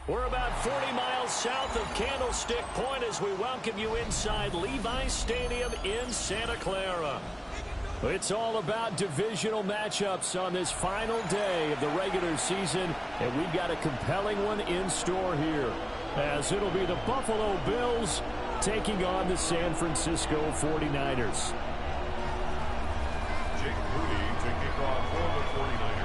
We're about 40 miles south of Candlestick Point as we welcome you inside Levi's Stadium in Santa Clara. It's all about divisional matchups on this final day of the regular season, and we've got a compelling one in store here, as it'll be the Buffalo Bills taking on the San Francisco 49ers. Jake Moody to kick off for the 49ers.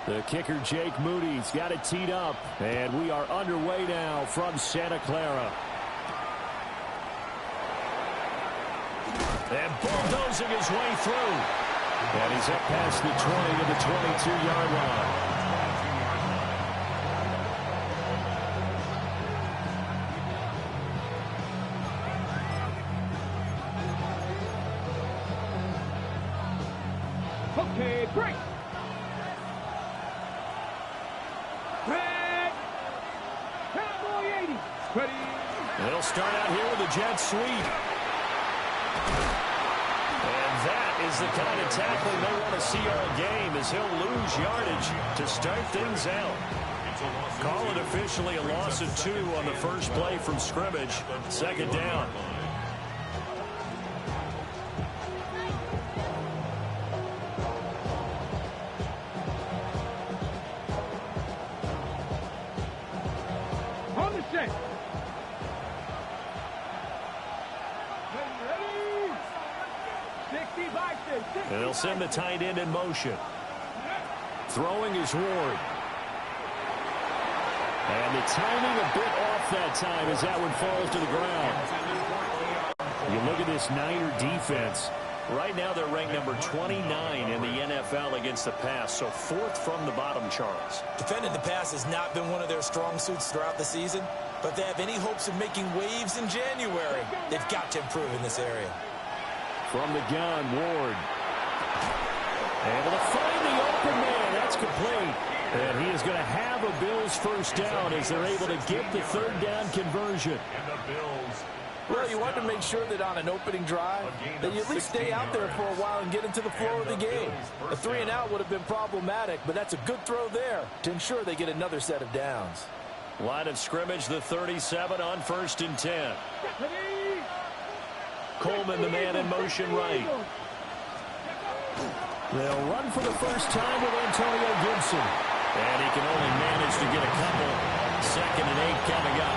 The kicker, Jake Moody's got it teed up, and we are underway now from Santa Clara. And bulldozing his way through. And he's up past the 20 to the 22-yard line. Okay, great. They'll start out here with a jet sweep. And that is the kind of tackling they want to see all game, as he'll lose yardage to start things out. Call it officially a loss of 2 on the first play from scrimmage. Second down. On the set. And they'll send the tight end in motion. Throwing is Ward. And the timing a bit off that time as that one falls to the ground. You look at this Niner defense. Right now they're ranked number 29 in the NFL against the pass, so 4th from the bottom, Charles. Defending the pass has not been one of their strong suits throughout the season, but if they have any hopes of making waves in January, they've got to improve in this area. From the gun, Ward. Able to find the open man. That's complete. And he is going to have a Bills first down as they're able to get the third down conversion. And the Bills. Well, you want to make sure that on an opening drive that you at least stay out there for a while and get into the flow of the game. A 3-and-out would have been problematic, but that's a good throw there to ensure they get another set of downs. Line of scrimmage, the 37 on 1st and 10. Coleman, the man in motion right. They'll run for the first time with Antonio Gibson. And he can only manage to get a couple. 2nd and 8 coming up.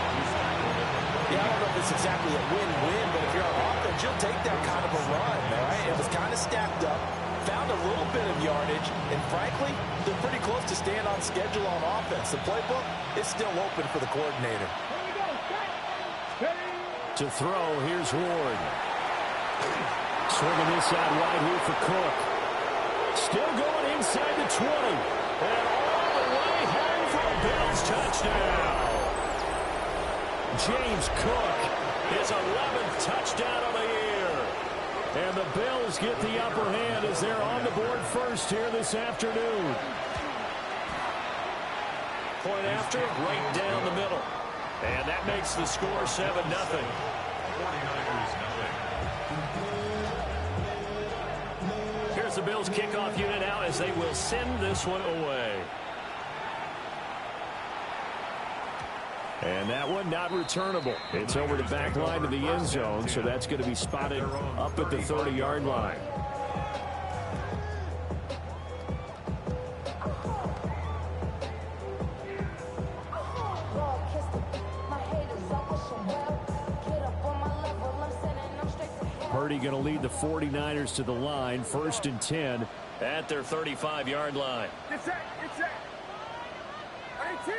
Yeah, I don't know if it's exactly a win-win, but if you're on offense, you'll take that kind of a run, all right? It was kind of stacked up, found a little bit of yardage, and frankly, they're pretty close to staying on schedule on offense. The playbook is still open for the coordinator. To throw, here's Ward. Swinging this out wide here for Cook. Still going inside the 20. And all the way home for a Bills touchdown. James Cook, his 11th touchdown of the year. And the Bills get the upper hand as they're on the board first here this afternoon. Point after, right down the middle. And that makes the score 7-0. 49ers nothing. Here's the Bills kickoff unit now as they will send this one away. And that one not returnable. It's over the back line of the end zone, so that's going to be spotted up at the 30-yard line. Purdy going to lead the 49ers to the line, 1st and 10 at their 35-yard line. Get set, get set. 18,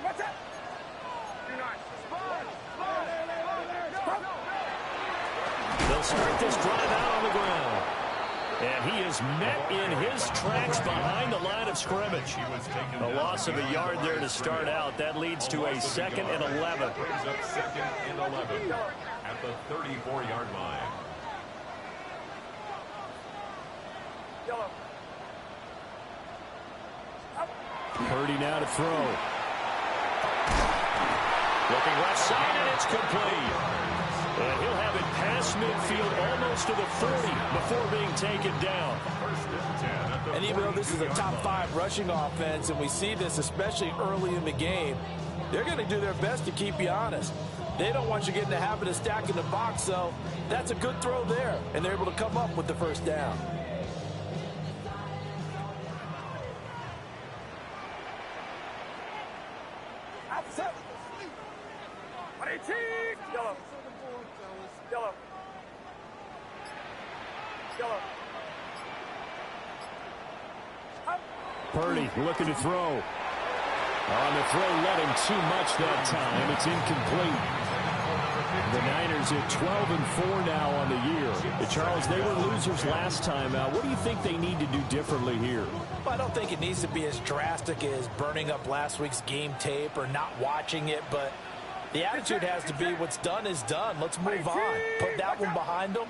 what's up? Do not. They'll start this drive out on the ground. And he is met in his tracks behind the line of scrimmage. A loss of a yard there to start out. That leads to a 2nd and 11. Brings up 2nd and 11 at the 34-yard line. Purdy now to throw. Looking left side, and it's complete. And he'll have it past midfield almost to the 40 before being taken down. And even though this is a top 5 rushing offense, and we see this especially early in the game, they're going to do their best to keep you honest. They don't want you getting the habit of stacking the box, so that's a good throw there, and they're able to come up with the first down. Purdy looking to throw. On the throw, let him too much that time. It's incomplete. The Niners at 12-4 now on the year. Charles, they were losers last time out. What do you think they need to do differently here? Well, I don't think it needs to be as drastic as burning up last week's game tape or not watching it, but the attitude has to be what's done is done. Let's move on. Put that one behind them,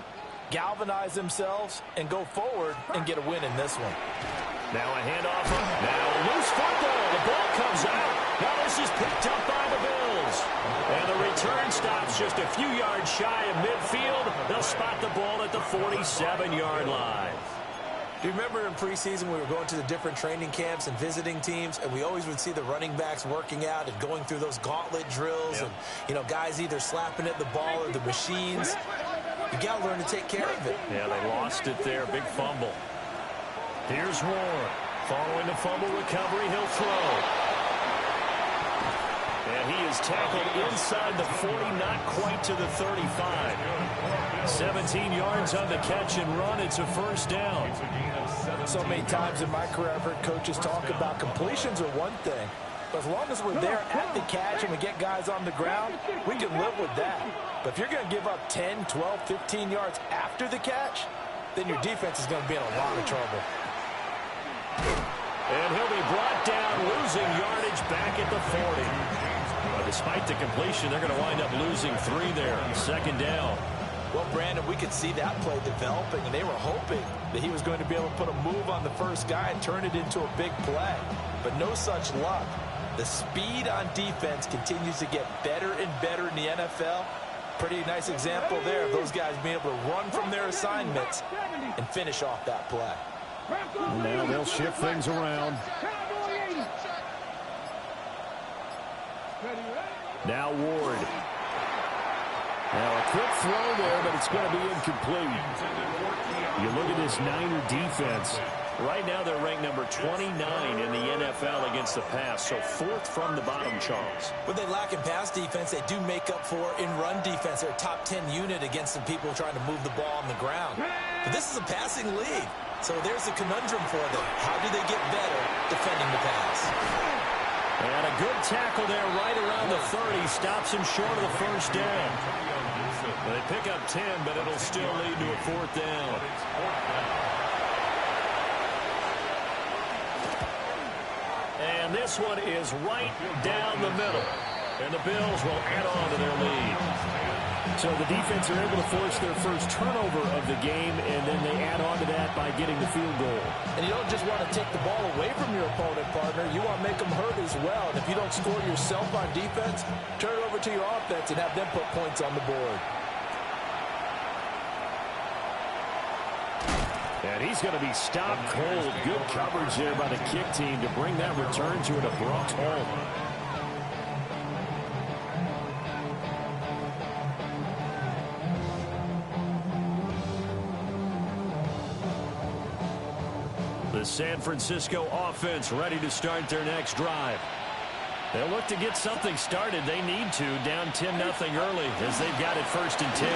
galvanize themselves, and go forward and get a win in this one. Now a handoff. Now a loose football. The ball comes out. Now this is picked up by the Bills. And the return stops just a few yards shy of midfield. They'll spot the ball at the 47-yard line. Do you remember in preseason we were going to the different training camps and visiting teams, and we always would see the running backs working out and going through those gauntlet drills, and, you know, guys either slapping at the ball or the machines. You got to learn to take care of it. Yeah, they lost it there. Big fumble. Here's Warren. Following the fumble recovery, he'll throw. And he is tackled inside the 40, not quite to the 35. 17 yards on the catch and run. It's a first down. So many times in my career, I've heard coaches talk about completions are one thing. But as long as we're there at the catch and we get guys on the ground, we can live with that. But if you're going to give up 10, 12, 15 yards after the catch, then your defense is going to be in a lot of trouble. And he'll be brought down, losing yardage back at the 40. But despite the completion, they're going to wind up losing 3 there. Second down. Well, Brandon, we could see that play developing, and they were hoping that he was going to be able to put a move on the first guy and turn it into a big play. But no such luck. The speed on defense continues to get better and better in the NFL. Pretty nice example there of those guys being able to run from their assignments and finish off that play. Now they'll shift things around. Now Ward. Now a quick throw there, but it's going to be incomplete. You look at this Niner defense. Right now they're ranked number 29 in the NFL against the pass, so 4th from the bottom, Charles. What they lack in pass defense, they do make up for in run defense. They're a top 10 unit against the people trying to move the ball on the ground. But this is a passing league, so there's a conundrum for them. How do they get better defending the pass? And a good tackle there right around the 30. Stops him short of the first down. They pick up 10, but it'll still lead to a 4th down. And this one is right down the middle. And the Bills will add on to their lead. So the defense are able to force their first turnover of the game, and then they add on to that by getting the field goal. And you don't just want to take the ball away from your opponent, partner. You want to make them hurt as well. And if you don't score yourself on defense, turn it over to your offense and have them put points on the board. And he's going to be stopped cold. Good coverage there by the kick team to bring that return to an abrupt halt. The San Francisco offense ready to start their next drive. They'll look to get something started. They need to, down 10-0 early as they've got it 1st and 10.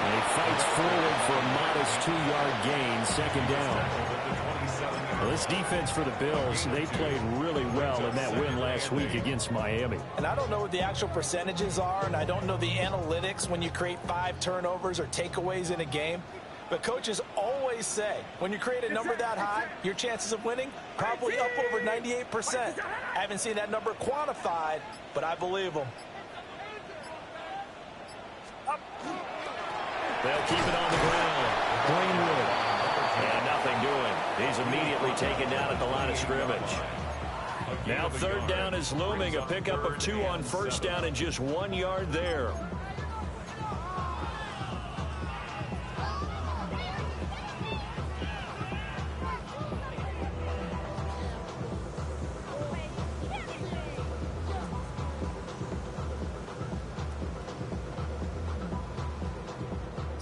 And he fights forward for a modest 2-yard gain, 2nd down. Well, this defense for the Bills, they played really well in that win last week against Miami. And I don't know what the actual percentages are, and I don't know the analytics when you create 5 turnovers or takeaways in a game. But coaches always say, when you create a number that high, your chances of winning probably up over 98%. I haven't seen that number quantified, but I believe them. They'll keep it on the ground. Greenwood. And nothing doing. He's immediately taken down at the line of scrimmage. Now 3rd down is looming. A pickup of 2 on 1st down and just 1 yard there.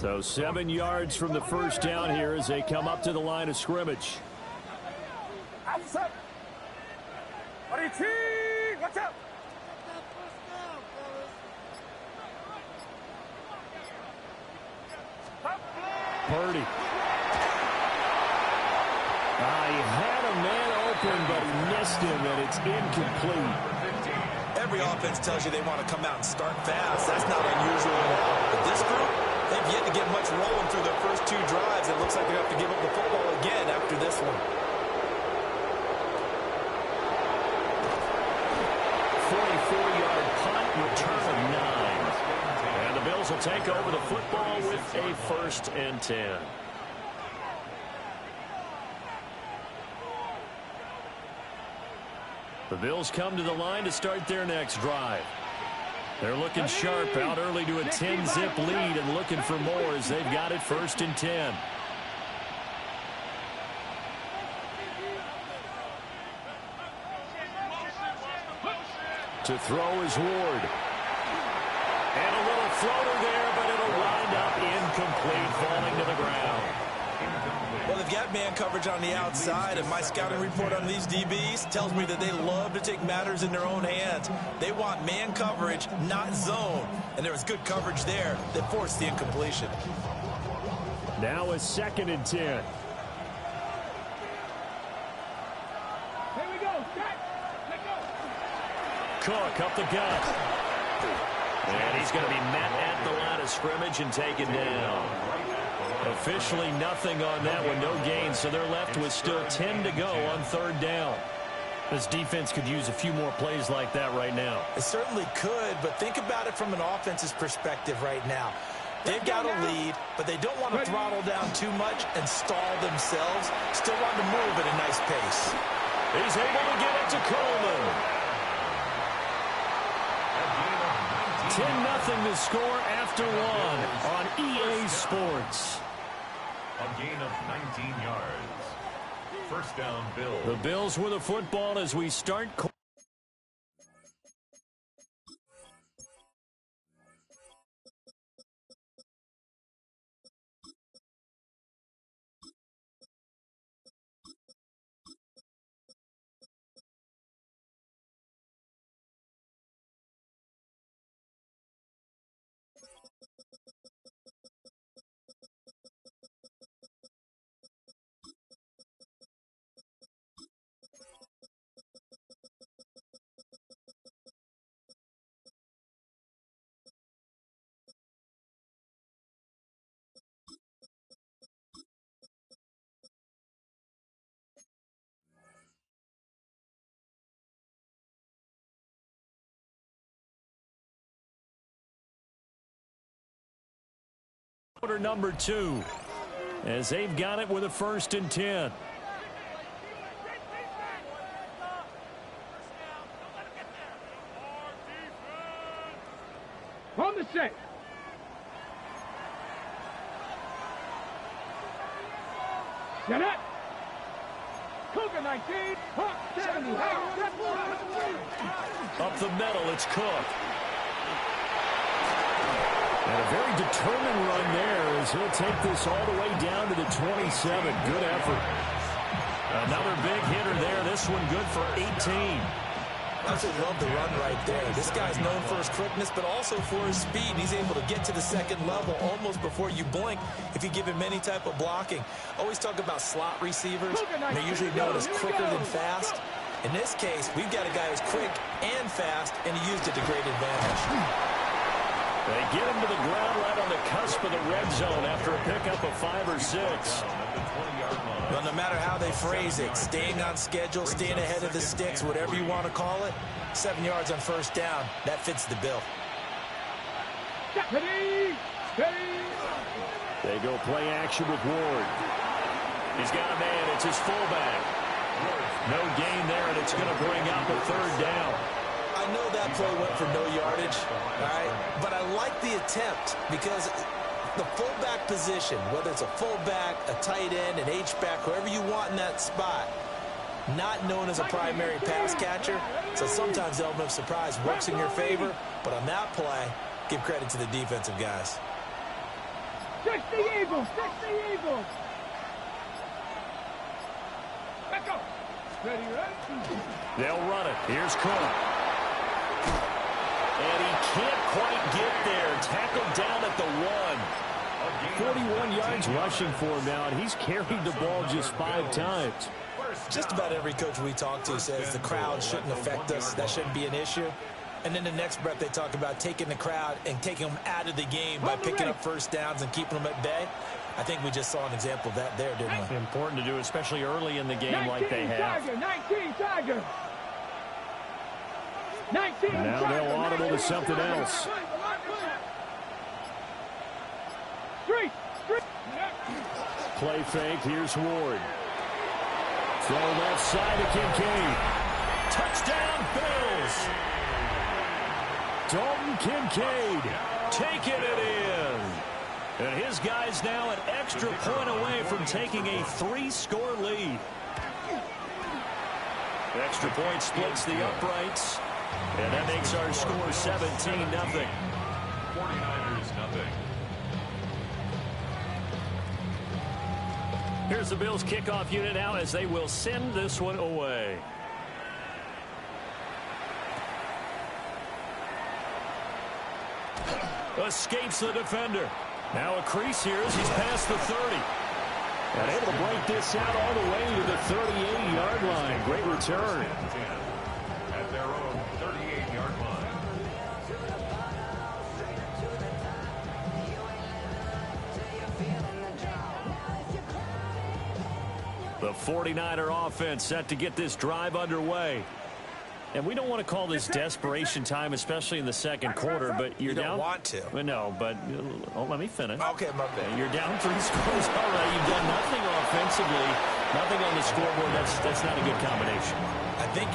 So 7 yards from the first down here as they come up to the line of scrimmage. Outside. What do you see? Watch out. Purdy. He had a man open, but he missed him, and it's incomplete. Every offense tells you they want to come out and start fast. That's not unusual at all. But this group, they've yet to get much rolling through their first 2 drives. It looks like they have to give up the football again after this one. 44-yard punt, return of 9. And the Bills will take over the football with a 1st and 10. The Bills come to the line to start their next drive. They're looking sharp, out early to a 10-zip lead and looking for more as they've got it 1st and 10. To throw is Ward. And a little floater there, but it'll wind up incomplete, falling to the ground. Well, they've got man coverage on the outside, and my scouting report on these DBs tells me that they love to take matters in their own hands. They want man coverage, not zone. And there was good coverage there that forced the incompletion. Now a 2nd and 10. Here we go. Set. Let go. Cook up the gut. And he's going to be met at the line of scrimmage and taken down. Officially nothing on that one, no gain, so they're left with still 10 to go on 3rd down. This defense could use a few more plays like that right now. It certainly could, but think about it from an offense's perspective right now. They've got a lead, but they don't want to throttle down too much and stall themselves. Still want to move at a nice pace. He's able to get it to Coleman. 10-0 the score after 1 on EA Sports. A gain of 19 yards. 1st down, Bills. The Bills with the football as we start. Quarter number 2 as they've got it with a 1st and 10. On the set. Set up. Cougar 19. Hawk 70. Up the middle, it's Cook. And a very determined run there as he'll take this all the way down to the 27. Good effort. Another big hitter there. This one good for 18. I absolutely love the run right there. This guy's known for his quickness, but also for his speed. He's able to get to the 2nd level almost before you blink if you give him any type of blocking. Always talk about slot receivers. They're usually known as quicker than fast. In this case, we've got a guy who's quick and fast, and he used it to great advantage. They get him to the ground right on the cusp of the red zone after a pickup of 5 or 6. Well, no matter how they phrase it, staying on schedule, staying ahead of the sticks, whatever you want to call it, 7 yards on 1st down, that fits the bill. Steady. They go play action with Ward. He's got a man. It's his fullback. No gain there, and it's going to bring up a 3rd down. I know that play went for no yardage, all right? But I like the attempt because the fullback position, whether it's a fullback, a tight end, an H-back, whoever you want in that spot, not known as a primary pass catcher, so sometimes the element of surprise works in your favor. But on that play, give credit to the defensive guys. Six the Eagles. Six the Eagles. Back up. Ready, ready. They'll run it. Here's Cook. And he can't quite get there. Tackled down at the 1. 41 yards rushing for him now, and he's carried the ball just 5 times. Just about every coach we talk to says the crowd shouldn't affect us. That shouldn't be an issue. And then the next breath they talk about taking the crowd and taking them out of the game by picking up first downs and keeping them at bay. I think we just saw an example of that there, didn't we? Important to do, especially early in the game like they have. 19 Tiger. 19 Now they'll audible to something else. Play fake. Here's Ward. Throw left side to Kincaid. Touchdown, Bills. Dalton Kincaid taking it in. And his guys now an extra point away from taking a 3-score lead. Extra point splits the uprights. And that makes our score 17-0. 49ers nothing. Here's the Bills kickoff unit now as they will send this one away. Escapes the defender. Now a crease here as he's past the 30. And able to break this out all the way to the 38-yard line. Great return. At their own 38-yard line. The 49er offense set to get this drive underway. And we don't want to call this desperation time, especially in the second quarter, but you're down. You don't want to. Well, no, but let me finish. Okay, my bad. You're down 3 scores already. You've done nothing offensively, nothing on the scoreboard. That's not a good combination. I think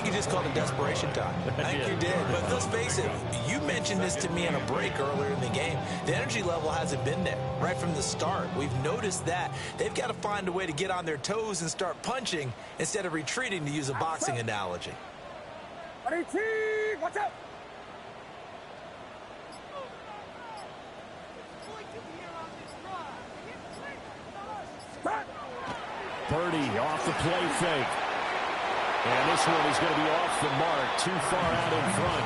you just called it desperation time. I think you did. But let's face it, you mentioned this to me in a break earlier in the game. The energy level hasn't been there right from the start. We've noticed that. They've got to find a way to get on their toes and start punching instead of retreating, to use a boxing analogy. Watch out. Purdy off the play fake. And this one is going to be off the mark, too far out in front.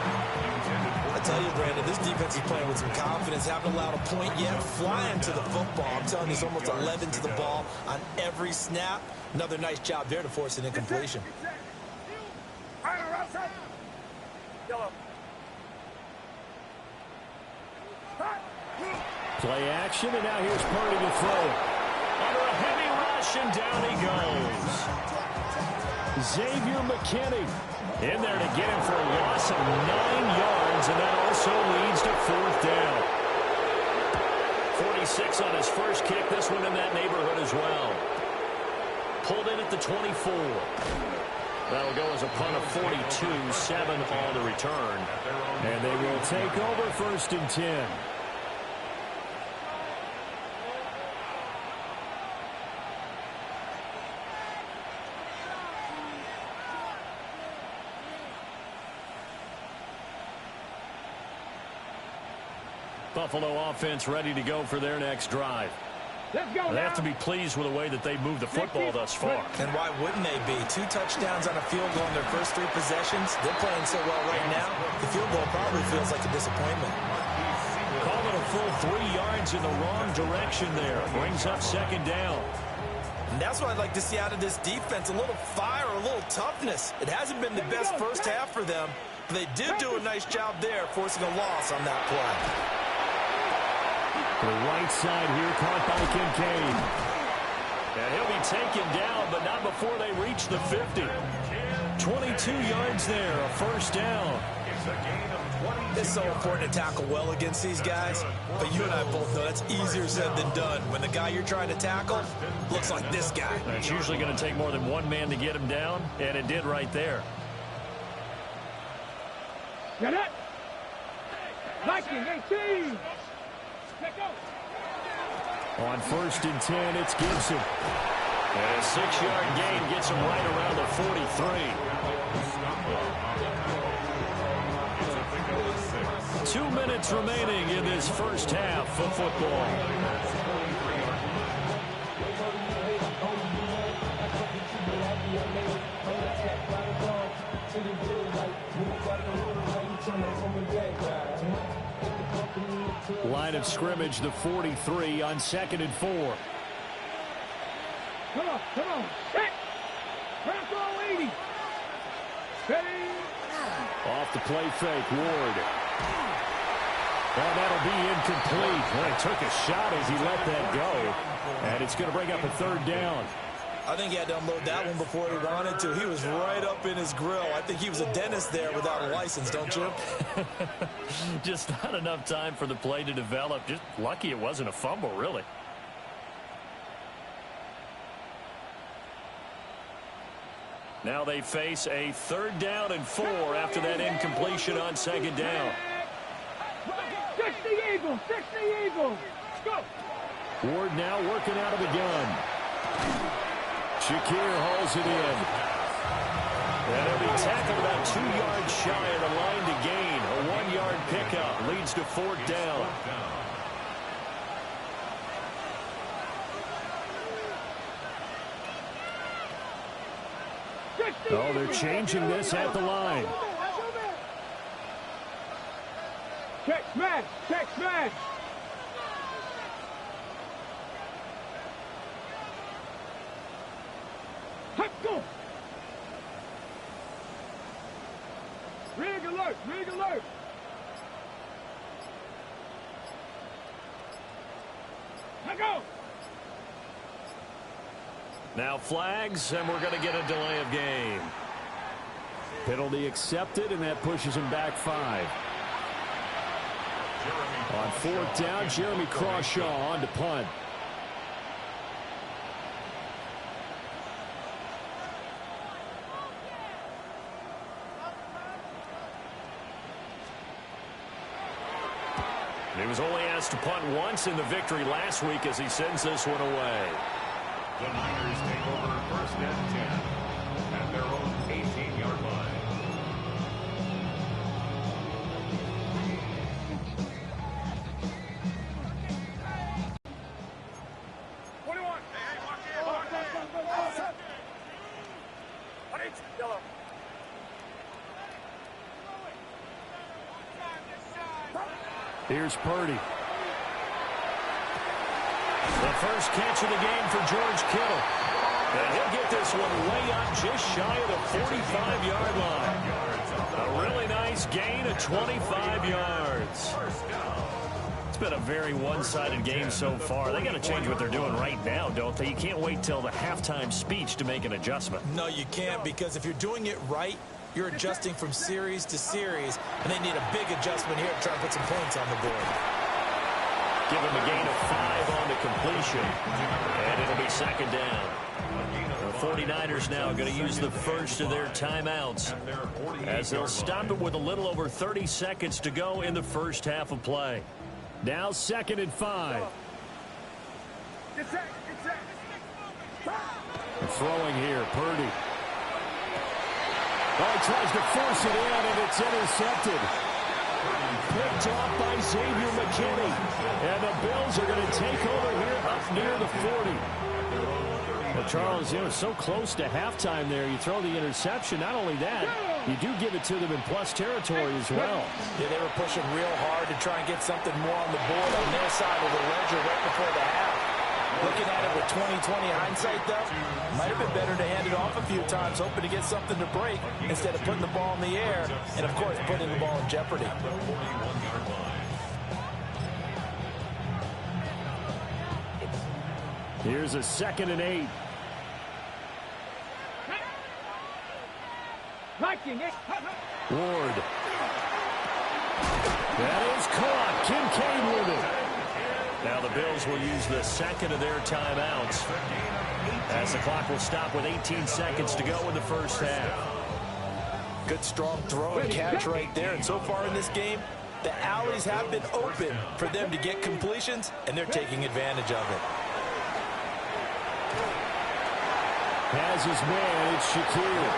I tell you, Brandon, this defense is playing with some confidence. Haven't allowed a point yet. Flying to the football. I'm telling you, it's almost 11 to the ball on every snap. Another nice job there to force an incompletion. Play action, and now here's Purdy to throw. Under a heavy rush, and down he goes. Xavier McKinney in there to get him for a loss of 9 yards, and that also leads to 4th down. 46 on his first kick. This one in that neighborhood as well. Pulled in at the 24. That'll go as a punt of 42, 7 on the return. And they will take over 1st and 10. Buffalo offense ready to go for their next drive. Let's go. They have to be pleased with the way that they moved the football thus far. And why wouldn't they be? 2 touchdowns on a field goal in their first 3 possessions. They're playing so well right now, the field goal probably feels like a disappointment. Call it a full 3 yards in the wrong direction there. Brings up 2nd down. And that's what I'd like to see out of this defense. A little fire, a little toughness. It hasn't been the best first half for them, but they did do a nice job there, forcing a loss on that play. The right side here caught by Kincaid. And he'll be taken down, but not before they reach the 50. 22 yards there, a 1st down. It's so important to tackle well against these guys, but you and I both know that's easier said than done. When the guy you're trying to tackle looks like this guy. And it's usually going to take more than one man to get him down, and it did right there. Get it. Viking 18. On 1st and 10, it's Gibson. And a 6-yard gain gets him right around the 43. 2 minutes remaining in this first half of football. Line of scrimmage, the 43 on 2nd and 4. Come on, come on. Set. Crack all 80. Steady. Off the play fake, Ward. Well, that'll be incomplete. Well, he took a shot as he let that go. And it's going to bring up a 3rd down. I think he had to unload that one before he wanted to. He was right up in his grill. I think he was a dentist there without a license, don't you? Just not enough time for the play to develop. Just lucky it wasn't a fumble, really. Now they face a 3rd down and 4 after that incompletion on 2nd down. 60 Eagles, 60 Eagles. Go. Ward now working out of the gun. Shakir hauls it in. And he'll be tackled about 2 yards shy of the line to gain. A 1-yard pickup leads to 4th down. Oh, they're changing this at the line. Check smash, check smash. Go. Rig alert, rig alert. Let go. Now flags, and we're going to get a delay of game. Penalty accepted, and that pushes him back 5. On 4th down, Jeremy Crawshaw on to punt. He was only asked to punt once in the victory last week as he sends this one away. The Niners take over 1st and 10 at their own 18-yard line. What do you want? Here's Purdy. The first catch of the game for George Kittle. And he'll get this one way up just shy of the 45-yard line. A really nice gain of 25 yards. It's been a very one-sided game so far. They got to change what they're doing right now, don't they? You can't wait till the halftime speech to make an adjustment. No, you can't, because if you're doing it right, you're adjusting from series to series, and they need a big adjustment here to try and put some points on the board. Give him a gain of 5 on the completion, and it'll be 2nd down. The 49ers now going to use the first of their timeouts as they'll stop it with a little over 30 seconds to go in the first half of play. Now 2nd and 5. Throwing here, Purdy. Oh, he tries to force it in, and it's intercepted. Picked off by Xavier McKinney. And the Bills are going to take over here up near the 40. Well, Charles, so close to halftime there. You throw the interception. Not only that, you do give it to them in plus territory as well. Yeah, they were pushing real hard to try and get something more on the board on their side of the ledger right before the half. Looking at it with 20/20 hindsight, though, might have been better to hand it off a few times, hoping to get something to break instead of putting the ball in the air and, of course, putting the ball in jeopardy. Here's a 2nd and 8. Ward. That is caught. Kincaid with it. Now the Bills will use the 2nd of their timeouts as the clock will stop with 18 seconds to go in the first half. Good strong throw and catch right there. And so far in this game, the alleys have been open for them to get completions, and they're taking advantage of it. Has his man, it's Shakir.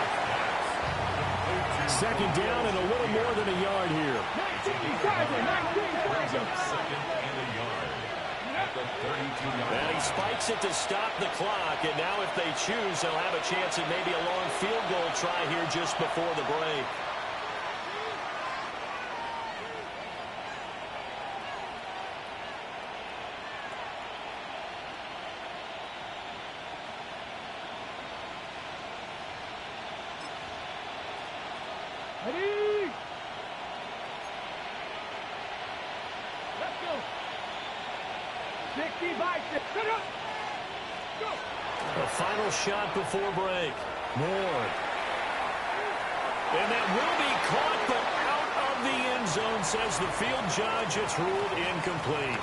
Second down and a little more than a yard here. 19 Tiger, 19 Tiger. Second and a yard at the 32-yard. And he spikes it to stop the clock. And now if they choose, they'll have a chance at maybe a long field goal try here just before the break. Ready? Let's go. 65. Set up. Go. The final shot before break. More. And that will be caught, but out of the end zone, says the field judge. It's ruled incomplete.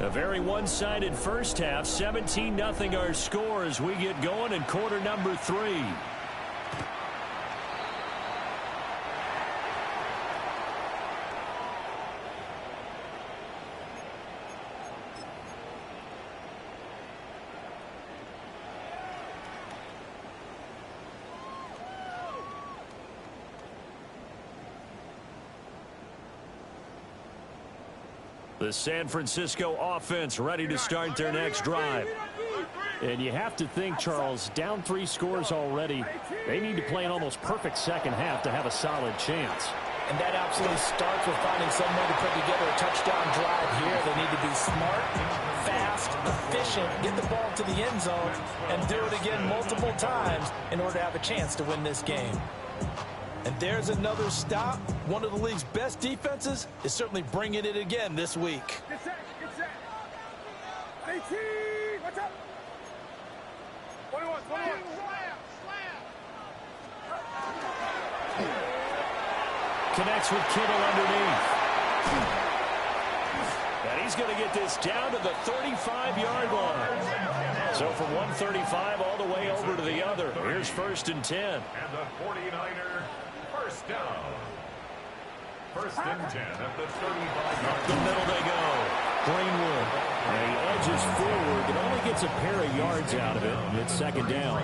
A very one-sided first half. 17-0 our score as we get going in quarter number 3. The San Francisco offense ready to start their next drive. And you have to think, Charles, down 3 scores already. They need to play an almost perfect second half to have a solid chance. And that absolutely starts with finding some way to put together a touchdown drive here. They need to be smart, fast, efficient, get the ball to the end zone, and do it again multiple times in order to have a chance to win this game. And there's another stop. One of the league's best defenses is certainly bringing it again this week. Get set. Get set. 18. Watch out. 21. 21. Connects with Kittle underneath. And he's going to get this down to the 35-yard line. So from 135 all the way over to the other. Here's 1st and 10. And the 49er first down. 1st and 10 at the 35-yard The middle they go. Greenwood. And he edges forward, but only gets a pair of yards out of it. And it's 2nd down.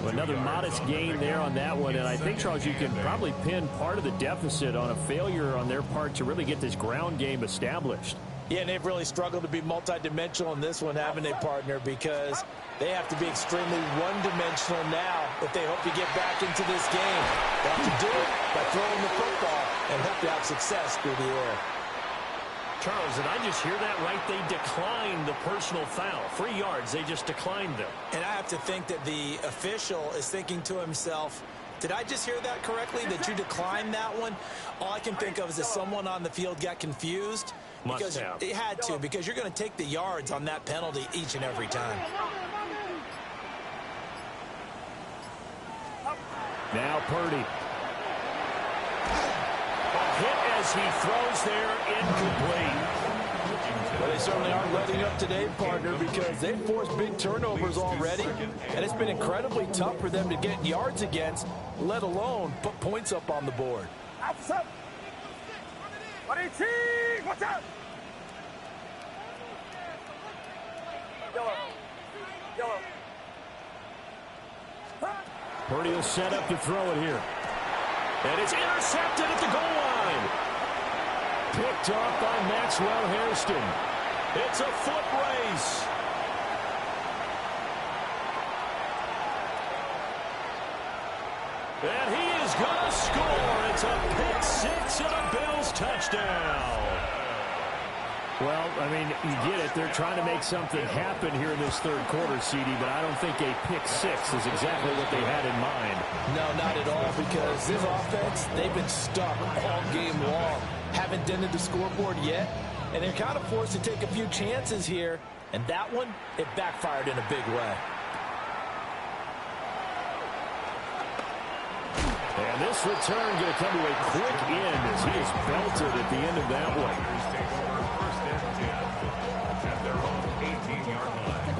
Another modest gain there on that one. And I think, Charles, you can probably pin part of the deficit on a failure on their part to really get this ground game established. Yeah, and they've really struggled to be multidimensional in this one, haven't they, partner? Because they have to be extremely one-dimensional now if they hope to get back into this game. They have to do it by throwing the football and hope to have success through the air. Charles, did I just hear that right? They declined the personal foul. 3 yards, they just declined them. And I have to think that the official is thinking to himself, did I just hear that correctly, that you declined that one? All I can think of is that someone on the field got confused. Must have. It had to, because you're going to take the yards on that penalty each and every time. Now Purdy. A hit as he throws there, incomplete. Well, they certainly aren't letting up today, partner, because they've forced big turnovers already, and it's been incredibly tough for them to get yards against, let alone put points up on the board. Outside. 118. Watch out. Yellow. Purdy will set up to throw it here. And it's intercepted at the goal line. Picked off by Maxwell Hairston. It's a foot race. And he is going to score. It's a pick six and a Bills touchdown. Well, I mean, you get it. They're trying to make something happen here in this 3rd quarter, CD, but I don't think a pick six is exactly what they had in mind. No, not at all, because this offense, they've been stuck all game long. Haven't dented the scoreboard yet, and they're kind of forced to take a few chances here, and that one, it backfired in a big way. And this return going to come to a quick end as he is belted at the end of that one. at their own 18-yard line.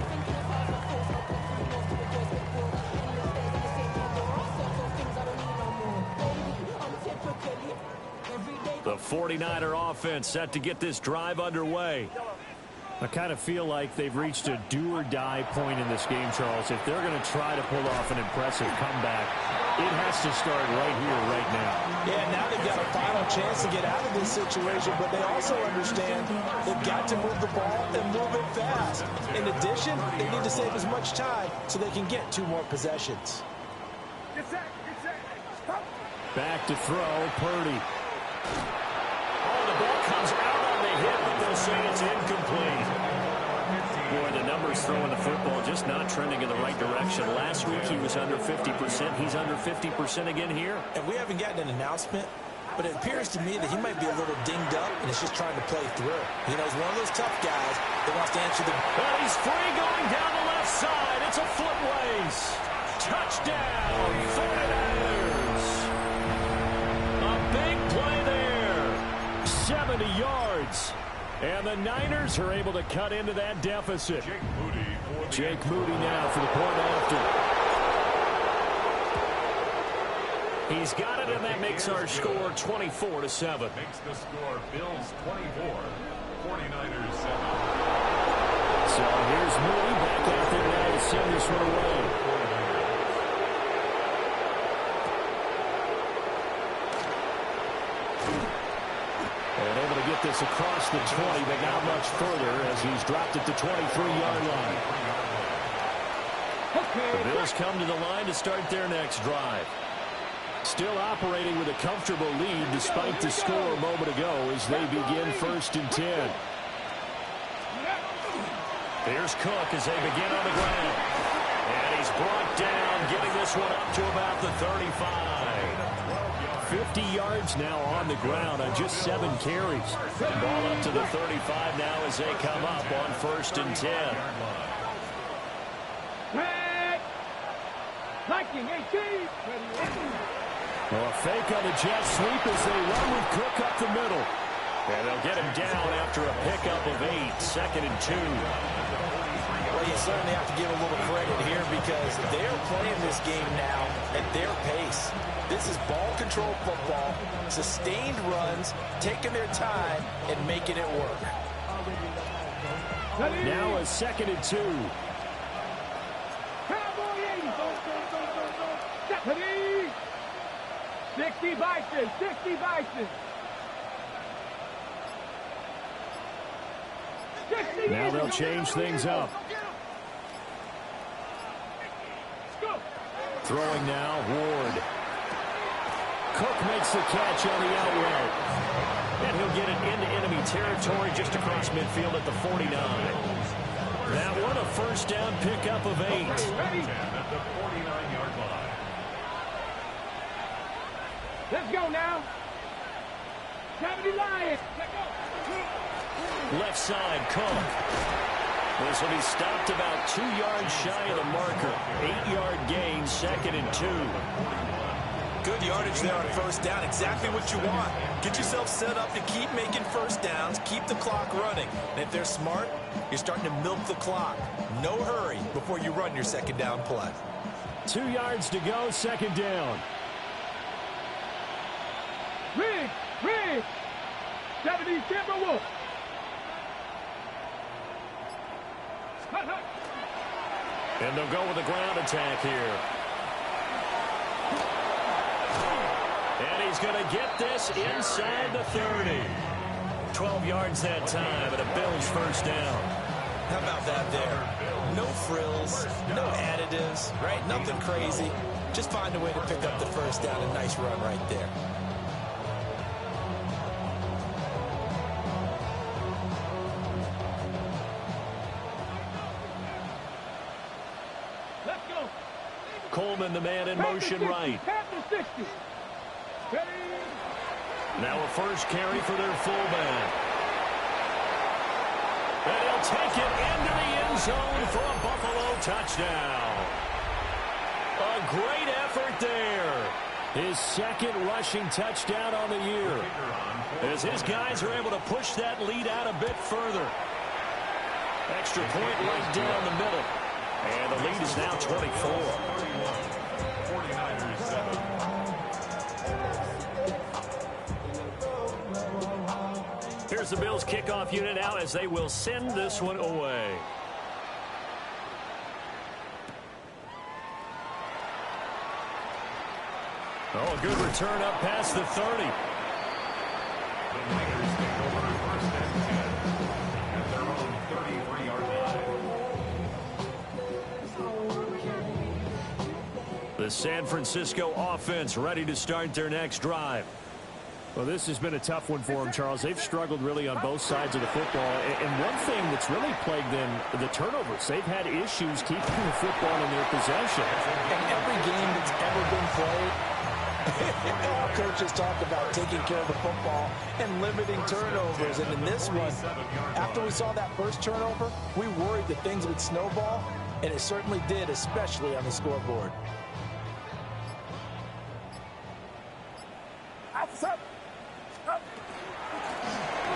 The 49er offense set to get this drive underway. I kind of feel like they've reached a do-or-die point in this game, Charles. If they're going to try to pull off an impressive comeback, it has to start right here, right now. Yeah, now they've got a final chance to get out of this situation, but they also understand they've got to move the ball and move it fast. In addition, they need to save as much time so they can get 2 more possessions. Back to throw, Purdy. Oh, the ball comes out on the hit, but they'll say it's incomplete. Boy, the numbers throwing the football just not trending in the right direction. Last week he was under 50%. He's under 50% again here. And we haven't gotten an announcement, but it appears to me that he might be a little dinged up and is just trying to play through. You know, he's one of those tough guys that wants to answer the... Well, he's free going down the left side. It's a foot race. Touchdown, 49ers. A big play there. 70 yards. And the Niners are able to cut into that deficit. Jake Moody now for the point after. He's got it, and that makes our score 24-7. Makes the score Bills 24, 49ers 7. So here's Moody back out there now to send this one away. And able to get this across the 20, but not much further as he's dropped it to 23-yard line. The Bills come to the line to start their next drive. Still operating with a comfortable lead despite the score a moment ago as they begin 1st and 10. Here's Cook as they begin on the ground. And he's brought down, getting this one up to about the 35. 50 yards now on the ground on just 7 carries. The ball up to the 35 now as they come up on 1st and 10. Well, a fake on the jet sweep as they run with Cook up the middle. And they'll get him down after a pickup of 8, 2nd and 2. Well, you certainly have to give a little credit here because they're playing this game now at their pace. This is ball control football, sustained runs, taking their time and making it work. Now a 2nd and 2. 60 Bison, 60 Bison. Now they'll change things up. Throwing now, Ward. Cook makes the catch on the out route. And he'll get it into enemy territory just across midfield at the 49. That one a 1st down pickup of 8. At the 49-yard line. Let's go now. 70 Lions. Left side, Cook. This will be stopped about 2 yards shy of the marker. 8-yard gain, 2nd and 2. Good yardage there on 1st down. Exactly what you want. Get yourself set up to keep making 1st downs, keep the clock running. And if they're smart, you're starting to milk the clock. No hurry before you run your 2nd down play. 2 yards to go, 2nd down. Rig. 70 Timberwolves. And they'll go with a ground attack here. And he's going to get this inside the 30. 12 yards that time, and a Bills 1st down. How about that there? No frills, no additives, right? Nothing crazy. Just find a way to pick up the 1st down. A nice run right there. Coleman, the man in motion right. Now a 1st carry for their fullback. And he'll take it into the end zone for a Buffalo touchdown. A great effort there. His 2nd rushing touchdown on the year. As his guys are able to push that lead out a bit further. Extra point right down the middle. And the lead is now 24. 49ers 7. here's the Bills kickoff unit now as they will send this one away. Oh, a good return up past the 30. The Niners take over first and 10 at their own 33-yard line. The San Francisco offense ready to start their next drive. Well, this has been a tough one for them, Charles. They've struggled really on both sides of the football. And one thing that's really plagued them, the turnovers. They've had issues keeping the football in their possession. In every game that's ever been played, all coaches talk about taking care of the football and limiting turnovers. And in this one, after we saw that first turnover, we worried that things would snowball, and it certainly did, especially on the scoreboard.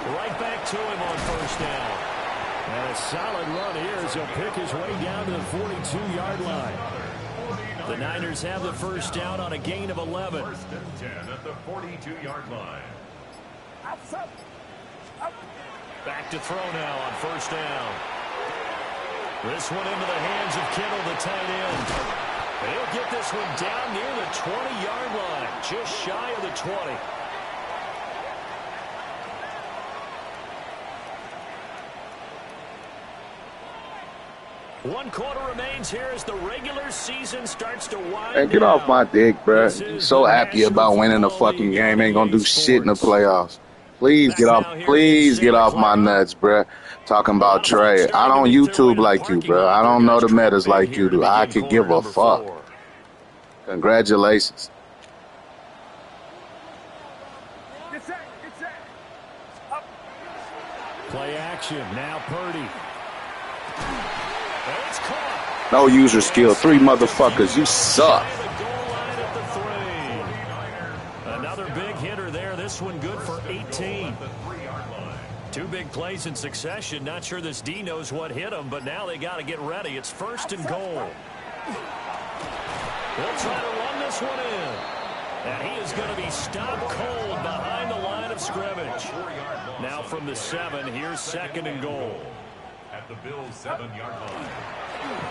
Right back to him on first down. And a solid run here as he'll pick his way down to the 42-yard line. The Niners have the first down on a gain of 11. First and 10 at the 42-yard line. Back to throw now on first down. This one into the hands of Kittle, the tight end. He'll get this one down near the 20-yard line, just shy of the 20. One quarter remains here as the regular season starts to wind down. Hey, get off my dick, bruh. So happy about winning the fucking game. Ain't gonna do shit in the playoffs. Please get off my nuts, bruh. Talking about Trey. I don't YouTube like you, bruh. I don't know the metas like you do. I could give a fuck. Congratulations. Play action. Now Purdy. It's caught. No user skill. 3 motherfuckers. You suck. Another big hitter there. This one good for 18. 2 big plays in succession. Not sure this D knows what hit him, but now they got to get ready. It's first and goal. They'll try to run this one in. And he is going to be stopped cold behind the line of scrimmage. Now from the 7, here's second and goal. At the Bills' 7-yard line.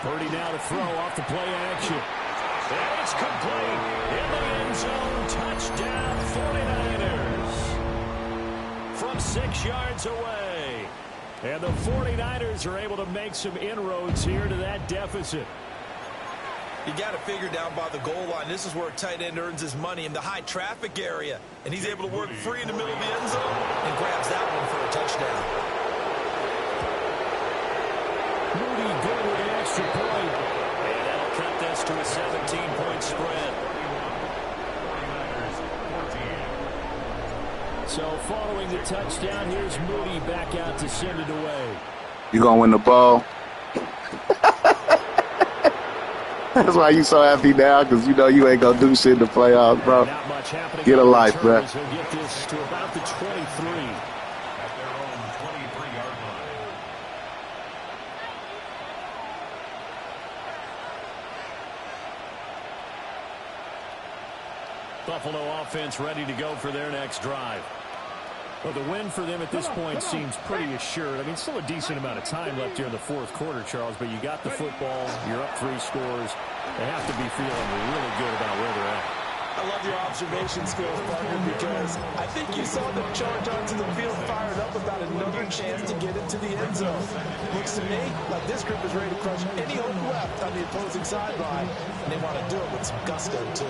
Purdy now to throw off the play action. And it's complete. In the end zone, touchdown 49ers. From 6 yards away. And the 49ers are able to make some inroads here to that deficit. You got to figure down by the goal line. This is where a tight end earns his money in the high traffic area. And he's able to work free in the middle of the end zone and grabs that one for a touchdown. Moody good with an extra point. And that'll cut this to a 17-point spread. So following the touchdown, here's Moody back out to send it away. You gonna win the ball? That's why you so happy now, because you know you ain't gonna do shit in the playoffs, bro. Not much happening. Get a life, bro. He'll get this to about the 23. At their own 23-yard line. Buffalo offense ready to go for their next drive. Well, the win for them at this point seems pretty assured. I mean, still a decent amount of time left here in the fourth quarter, Charles, but you got the football, you're up 3 scores. They have to be feeling really good about where they're at. I love your observation skills, partner, because I think you saw them charge onto the field fired up about another chance to get into the end zone. Looks to me like this group is ready to crush any hope left on the opposing sideline, and they want to do it with some gusto, too.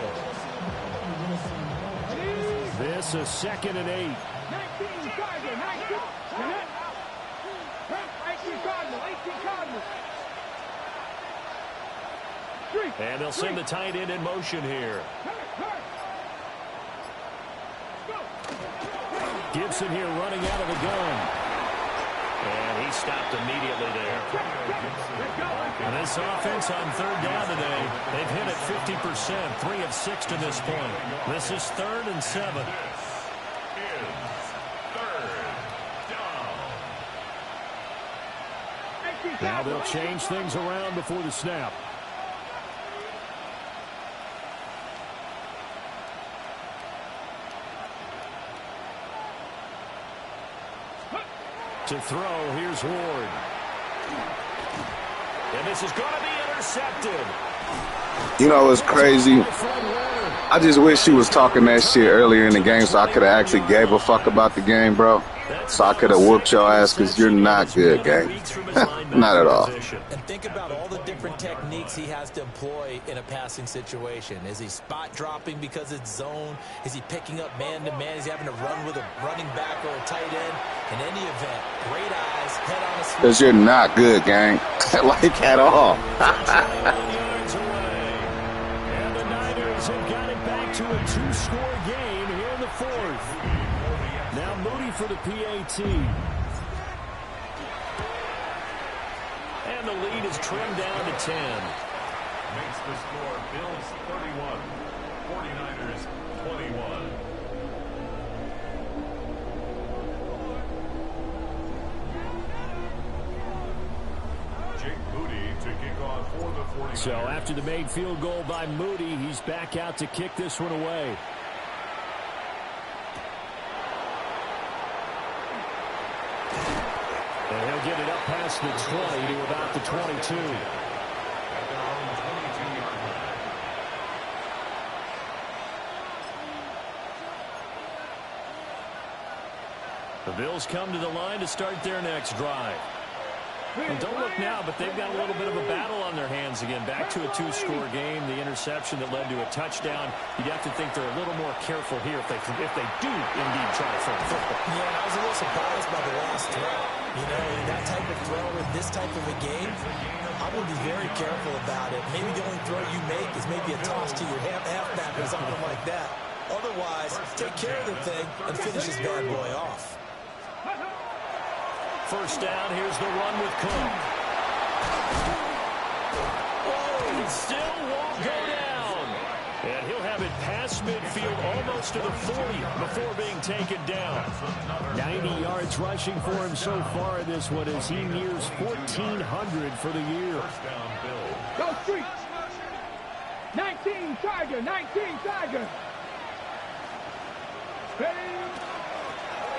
This is 2nd and 8. 19 Cardinals. 18 Cardinals. And they'll send the tight end in motion here. Gibson here running out of the gun. And he stopped immediately there. And this offense on 3rd down today, they've hit it 50%, 3 of 6 to this point. This is 3rd and 7. Now they'll change things around before the snap. To throw, here's Ward. And this is going to be intercepted. You know, it's crazy. I just wish she was talking that shit earlier in the game so I could have actually gave a fuck about the game, bro. So I could have whooped your ass because you're not good, gang. Not at all. And think about all the different techniques he has to employ in a passing situation. Is he spot dropping because it's zone? Is he picking up man-to-man? Is he having to run with a running back or a tight end? In any event, great eyes, head on a sweep. Because you're not good, gang. Like, at all. And the Niners have got it back to a 2-score game here in the fourth. Now Moody for the PAT. And the lead is trimmed down to 10. Makes the score Bills 31, 49ers 21. Jake Moody to kick off for the 49ers. So after the made field goal by Moody, he's back out to kick this one away. And he'll get it up past the 20 to about the 22. At their own 22-yard line. The Bills come to the line to start their next drive. And don't look now, but they've got a little bit of a battle on their hands again. Back to a 2-score game. The interception that led to a touchdown. You'd have to think they're a little more careful here if they do indeed try to throw the football. Yeah, I was a little surprised by the last throw. You know, that type of throw in this type of a game, I would be very careful about it. Maybe the only throw you make is maybe a toss to your halfback or something like that. Otherwise, take care of the thing and finish this bad boy off. First down, here's the run with Cook. Whoa, still won't go down. And he'll have it past midfield almost to the 40 before being taken down. 90 yards rushing for him so far in this one as he nears 1,400 for the year. First down, Bills. Go Streets! 19 Tiger, 19 Tiger.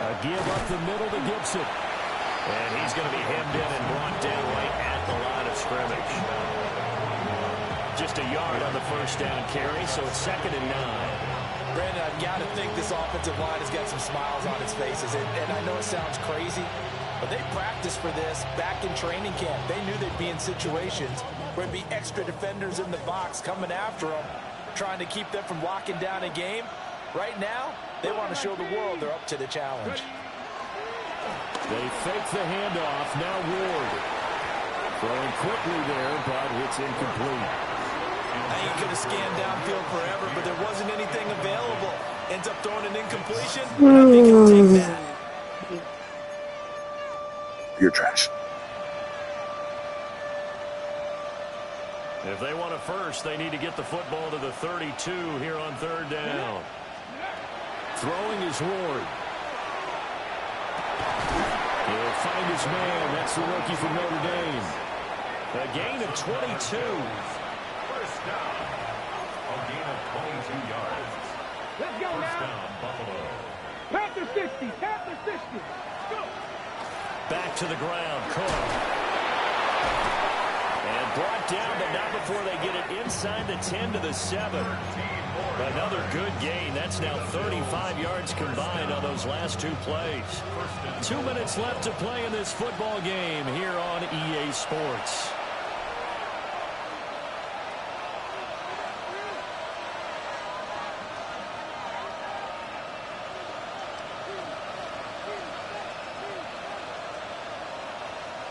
A give up the middle to Gibson. And he's going to be hemmed in and brought down right at the line of scrimmage. Just a yard on the first down carry, so it's 2nd and 9. Brandon, I've got to think this offensive line has got some smiles on its faces. And I know it sounds crazy, but they practiced for this back in training camp. They knew they'd be in situations where there'd be extra defenders in the box coming after them, trying to keep them from locking down a game. Right now, they want to show the world they're up to the challenge. They fake the handoff. Now Ward. Throwing quickly there, but it's incomplete. He could have scanned downfield forever, but there wasn't anything available. Ends up throwing an incompletion. I think he'll take that. You're trash. If they want a first, they need to get the football to the 32 here on 3rd down. Throwing is Ward. He'll find his man. That's the rookie from Notre Dame. A gain of 22. First down. A gain of 22 yards. Let's go First now. down, Buffalo. Panther 60, Panther 60. Go. Back to the ground. Cook. And brought down, but not before they get it inside the 10 to the 7. Another good gain. That's now 35 yards combined on those last 2 plays. 2 minutes left to play in this football game here on EA Sports.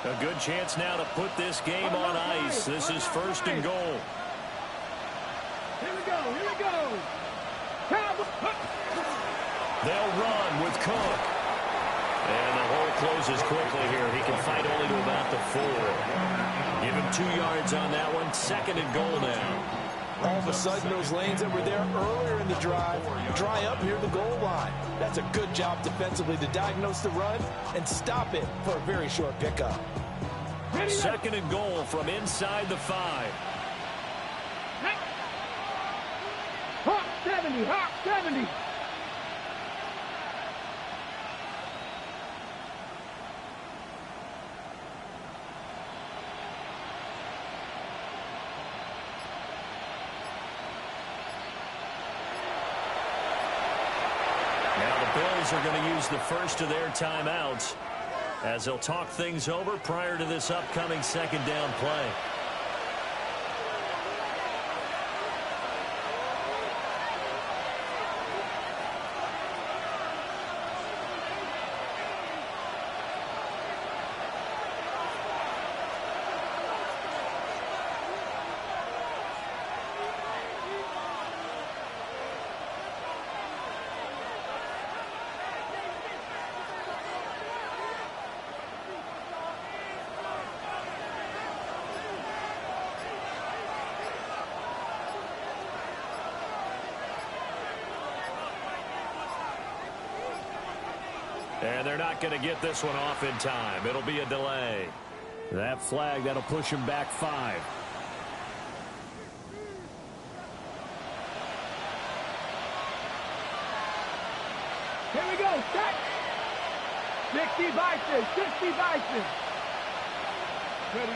A good chance now to put this game on ice. This is 1st and goal. Here we go, here we go. They'll run with Cook. And the hole closes quickly here. He can fight only to about the 4. Give him 2 yards on that one. 2nd and goal now. All of a sudden, those lanes that were there earlier in the drive dry up near the goal line. That's a good job defensively to diagnose the run and stop it for a very short pickup. 2nd and goal from inside the 5. Hawk 70, Hawk 70. Bills are going to use the first of their timeouts as they'll talk things over prior to this upcoming second down play. And they're not going to get this one off in time. It'll be a delay. That flag, that'll push him back 5. Here we go. Set. 60 Vikings. 60 Vikings. Ready?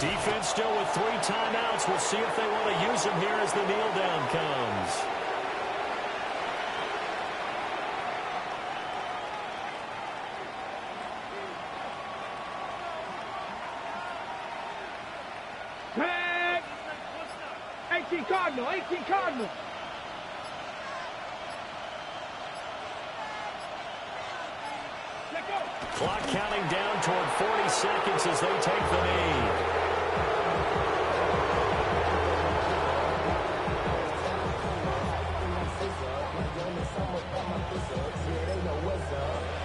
Defense still with 3 timeouts. We'll see if they want to use them here as the kneel down comes. Tag. 18 Cardinal. 18 Cardinal. Let go. Clock counting down toward 40 seconds as they take the knee.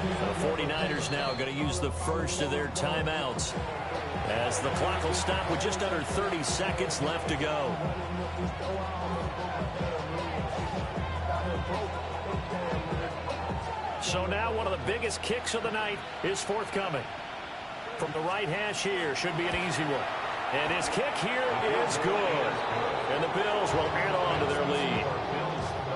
The 49ers now going to use the first of their timeouts as the clock will stop with just under 30 seconds left to go. So now one of the biggest kicks of the night is forthcoming. From the right hash here, should be an easy one. And his kick here is good. And the Bills will add on to their lead.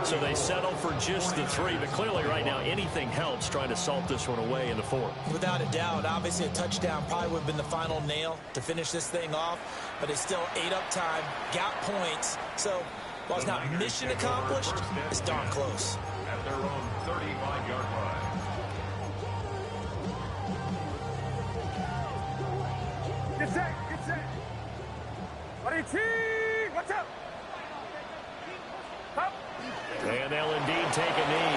So they settle for just the 3, but clearly right now anything helps trying to salt this one away in the 4th. Without a doubt, obviously a touchdown probably would have been the final nail to finish this thing off, but it's still ate up time, got points, so while it's not mission accomplished, it's darn close. At their own 35-yard line. Get set. Get set. What do you see? What's up? Up. And they'll indeed take a knee.